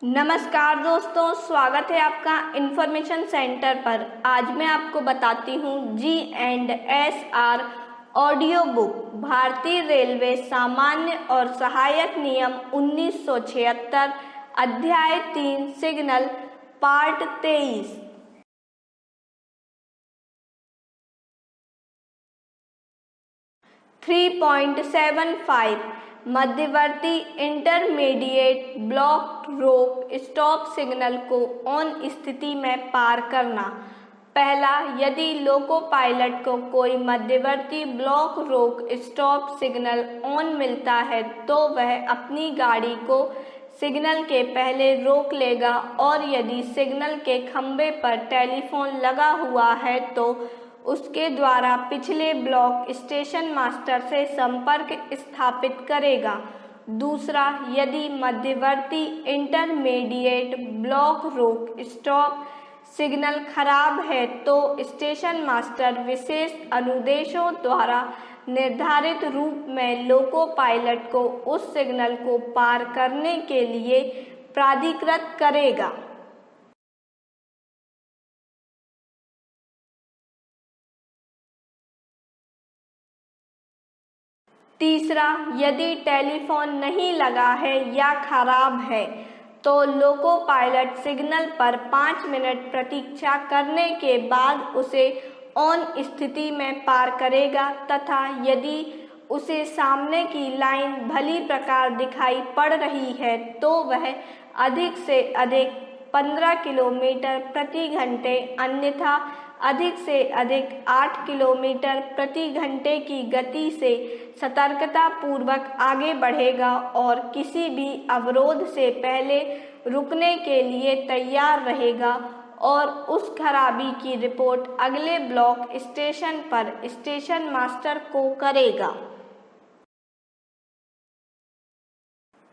नमस्कार दोस्तों, स्वागत है आपका इन्फॉर्मेशन सेंटर पर। आज मैं आपको बताती हूँ G&SR ऑडियो बुक भारतीय रेलवे सामान्य और सहायक नियम 1976 अध्याय 3 सिग्नल पार्ट 23। 3.75 मध्यवर्ती इंटरमीडिएट ब्लॉक रोक स्टॉप सिग्नल को ऑन स्थिति में पार करना। पहला, यदि लोको पायलट को कोई मध्यवर्ती ब्लॉक रोक स्टॉप सिग्नल ऑन मिलता है तो वह अपनी गाड़ी को सिग्नल के पहले रोक लेगा और यदि सिग्नल के खंभे पर टेलीफोन लगा हुआ है तो उसके द्वारा पिछले ब्लॉक स्टेशन मास्टर से संपर्क स्थापित करेगा। दूसरा, यदि मध्यवर्ती इंटरमीडिएट ब्लॉक रोक स्टॉप सिग्नल खराब है तो स्टेशन मास्टर विशेष अनुदेशों द्वारा निर्धारित रूप में लोको पायलट को उस सिग्नल को पार करने के लिए प्राधिकृत करेगा। तीसरा, यदि टेलीफोन नहीं लगा है या खराब है तो लोको पायलट सिग्नल पर 5 मिनट प्रतीक्षा करने के बाद उसे ऑन स्थिति में पार करेगा तथा यदि उसे सामने की लाइन भली प्रकार दिखाई पड़ रही है तो वह अधिक से अधिक 15 किलोमीटर प्रति घंटे अन्यथा अधिक से अधिक 8 किलोमीटर प्रति घंटे की गति से सतर्कता पूर्वक आगे बढ़ेगा और किसी भी अवरोध से पहले रुकने के लिए तैयार रहेगा और उस खराबी की रिपोर्ट अगले ब्लॉक स्टेशन पर स्टेशन मास्टर को करेगा।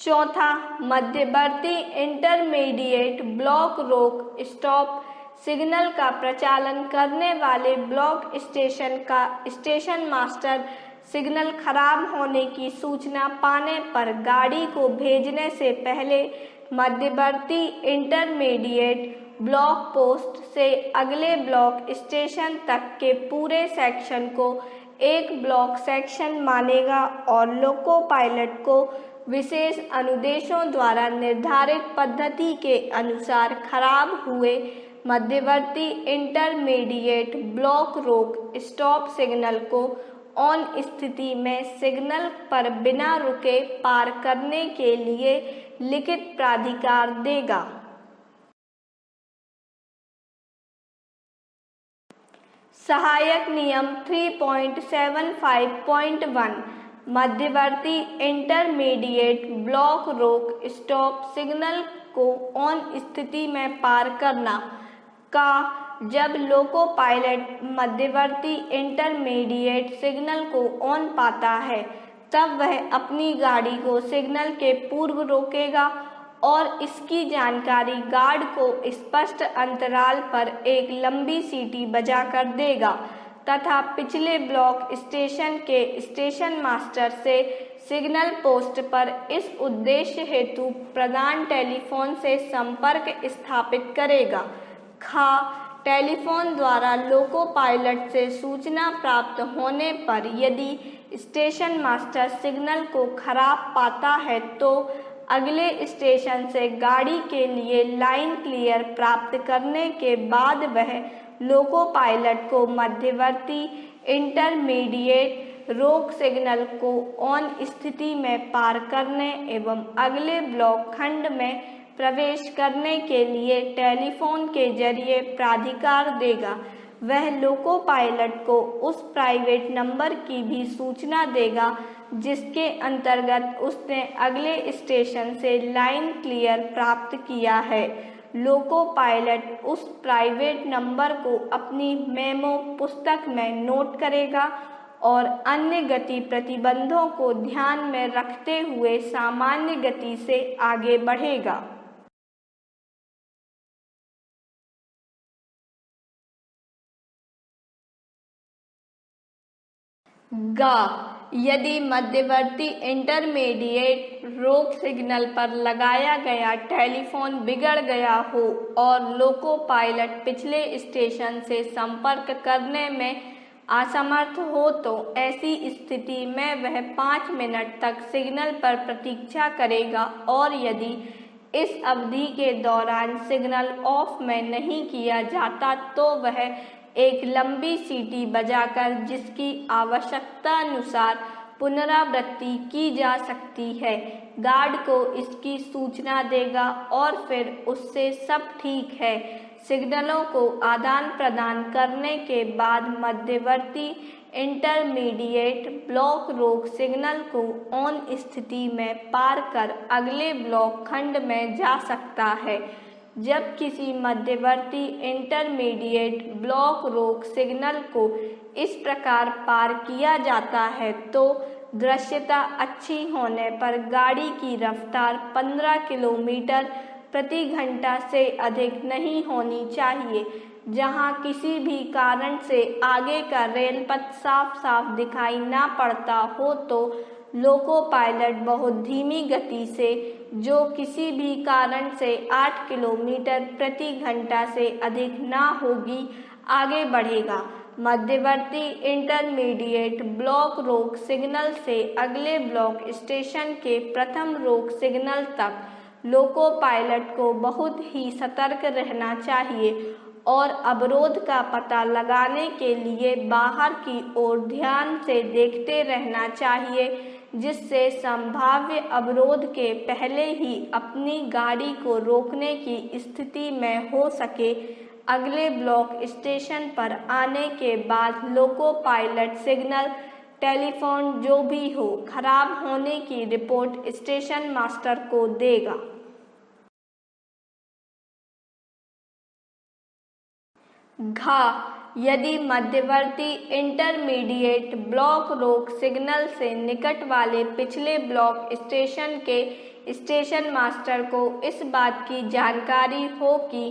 चौथा, मध्यवर्ती इंटरमीडिएट ब्लॉक रोक स्टॉप सिग्नल का प्रचालन करने वाले ब्लॉक स्टेशन का स्टेशन मास्टर सिग्नल खराब होने की सूचना पाने पर गाड़ी को भेजने से पहले मध्यवर्ती इंटरमीडिएट ब्लॉक पोस्ट से अगले ब्लॉक स्टेशन तक के पूरे सेक्शन को एक ब्लॉक सेक्शन मानेगा और लोको पायलट को विशेष अनुदेशों द्वारा निर्धारित पद्धति के अनुसार खराब हुए मध्यवर्ती इंटरमीडिएट ब्लॉक रोक स्टॉप सिग्नल को ऑन स्थिति में सिग्नल पर बिना रुके पार करने के लिए लिखित प्राधिकार देगा। सहायक नियम 3.75.1 मध्यवर्ती इंटरमीडिएट ब्लॉक रोक स्टॉप सिग्नल को ऑन स्थिति में पार करना का जब लोको पायलट मध्यवर्ती इंटरमीडिएट सिग्नल को ऑन पाता है तब वह अपनी गाड़ी को सिग्नल के पूर्व रोकेगा और इसकी जानकारी गार्ड को स्पष्ट अंतराल पर एक लंबी सीटी बजाकर देगा तथा पिछले ब्लॉक स्टेशन के स्टेशन मास्टर से सिग्नल पोस्ट पर इस उद्देश्य हेतु प्रदान टेलीफोन से संपर्क स्थापित करेगा। टेलीफोन द्वारा लोको पायलट से सूचना प्राप्त होने पर यदि स्टेशन मास्टर सिग्नल को खराब पाता है तो अगले स्टेशन से गाड़ी के लिए लाइन क्लियर प्राप्त करने के बाद वह लोको पायलट को मध्यवर्ती इंटरमीडिएट रोक सिग्नल को ऑन स्थिति में पार करने एवं अगले ब्लॉक खंड में प्रवेश करने के लिए टेलीफोन के जरिए प्राधिकार देगा। वह लोको पायलट को उस प्राइवेट नंबर की भी सूचना देगा जिसके अंतर्गत उसने अगले स्टेशन से लाइन क्लियर प्राप्त किया है। लोको पायलट उस प्राइवेट नंबर को अपनी मेमो पुस्तक में नोट करेगा और अन्य गति प्रतिबंधों को ध्यान में रखते हुए सामान्य गति से आगे बढ़ेगा। यदि मध्यवर्ती इंटरमीडिएट रोक सिग्नल पर लगाया गया टेलीफोन बिगड़ गया हो और लोको पायलट पिछले स्टेशन से संपर्क करने में असमर्थ हो तो ऐसी स्थिति में वह 5 मिनट तक सिग्नल पर प्रतीक्षा करेगा और यदि इस अवधि के दौरान सिग्नल ऑफ में नहीं किया जाता तो वह एक लंबी सीटी बजाकर जिसकी आवश्यकतानुसार पुनरावृत्ति की जा सकती है गार्ड को इसकी सूचना देगा और फिर उससे सब ठीक है। सिग्नलों को आदान प्रदान करने के बाद मध्यवर्ती इंटरमीडिएट ब्लॉक रोक सिग्नल को ऑन स्थिति में पार कर अगले ब्लॉक खंड में जा सकता है। जब किसी मध्यवर्ती इंटरमीडिएट ब्लॉक रोक सिग्नल को इस प्रकार पार किया जाता है तो दृश्यता अच्छी होने पर गाड़ी की रफ्तार 15 किलोमीटर प्रति घंटा से अधिक नहीं होनी चाहिए। जहां किसी भी कारण से आगे का रेल पथ साफ साफ दिखाई ना पड़ता हो तो लोको पायलट बहुत धीमी गति से जो किसी भी कारण से 8 किलोमीटर प्रति घंटा से अधिक ना होगी आगे बढ़ेगा। मध्यवर्ती इंटरमीडिएट ब्लॉक रोक सिग्नल से अगले ब्लॉक स्टेशन के प्रथम रोक सिग्नल तक लोको पायलट को बहुत ही सतर्क रहना चाहिए और अवरोध का पता लगाने के लिए बाहर की ओर ध्यान से देखते रहना चाहिए जिससे संभाव्य अवरोध के पहले ही अपनी गाड़ी को रोकने की स्थिति में हो सके। अगले ब्लॉक स्टेशन पर आने के बाद लोको पायलट सिग्नल टेलीफोन जो भी हो खराब होने की रिपोर्ट स्टेशन मास्टर को देगा। यदि मध्यवर्ती इंटरमीडिएट ब्लॉक रोक सिग्नल से निकट वाले पिछले ब्लॉक स्टेशन के स्टेशन मास्टर को इस बात की जानकारी हो कि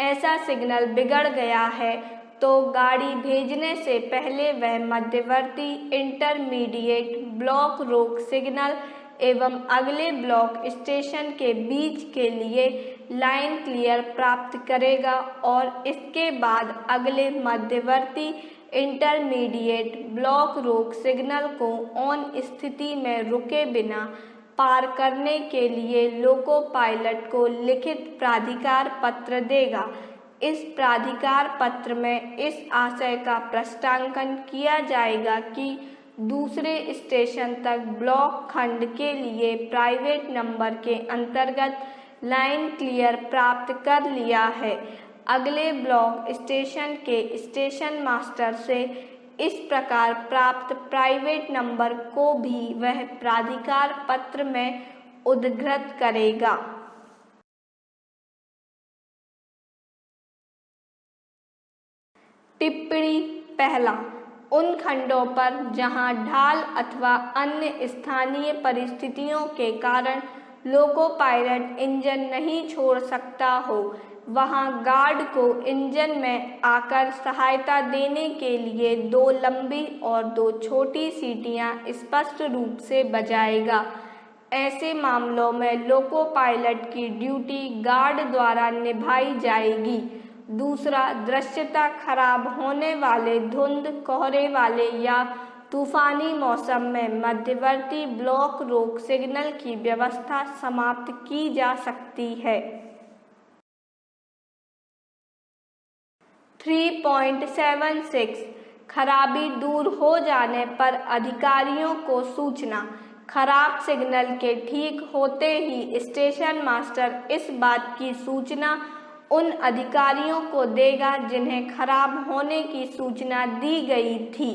ऐसा सिग्नल बिगड़ गया है तो गाड़ी भेजने से पहले वह मध्यवर्ती इंटरमीडिएट ब्लॉक रोक सिग्नल एवं अगले ब्लॉक स्टेशन के बीच के लिए लाइन क्लियर प्राप्त करेगा और इसके बाद अगले मध्यवर्ती इंटरमीडिएट ब्लॉक रोक सिग्नल को ऑन स्थिति में रुके बिना पार करने के लिए लोको पायलट को लिखित प्राधिकार पत्र देगा। इस प्राधिकार पत्र में इस आशय का प्रस्तावना किया जाएगा कि दूसरे स्टेशन तक ब्लॉक खंड के लिए प्राइवेट नंबर के अंतर्गत लाइन क्लियर प्राप्त कर लिया है। अगले ब्लॉक स्टेशन के स्टेशन मास्टर से इस प्रकार प्राप्त प्राइवेट नंबर को भी वह प्राधिकार पत्र में उद्धृत करेगा। टिप्पणी पहला, उन खंडों पर जहां ढाल अथवा अन्य स्थानीय परिस्थितियों के कारण लोको पायलट इंजन नहीं छोड़ सकता हो वहां गार्ड को इंजन में आकर सहायता देने के लिए 2 लंबी और 2 छोटी सीटियां स्पष्ट रूप से बजाएगा। ऐसे मामलों में लोको पायलट की ड्यूटी गार्ड द्वारा निभाई जाएगी। दूसरा, दृश्यता खराब होने वाले धुंध, कोहरे वाले या तूफानी मौसम में मध्यवर्ती ब्लॉक रोक सिग्नल की व्यवस्था समाप्त की जा सकती है। 3.76 खराबी दूर हो जाने पर अधिकारियों को सूचना। खराब सिग्नल के ठीक होते ही स्टेशन मास्टर इस बात की सूचना उन अधिकारियों को देगा जिन्हें खराब होने की सूचना दी गई थी।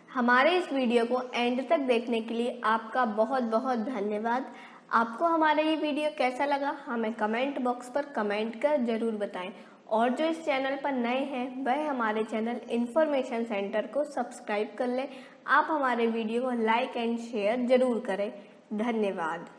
हमारे इस वीडियो को एंड तक देखने के लिए आपका बहुत बहुत धन्यवाद। आपको हमारा ये वीडियो कैसा लगा हमें कमेंट बॉक्स पर कमेंट कर ज़रूर बताएं और जो इस चैनल पर नए हैं वह हमारे चैनल इन्फॉर्मेशन सेंटर को सब्सक्राइब कर लें। आप हमारे वीडियो को लाइक एंड शेयर ज़रूर करें। धन्यवाद।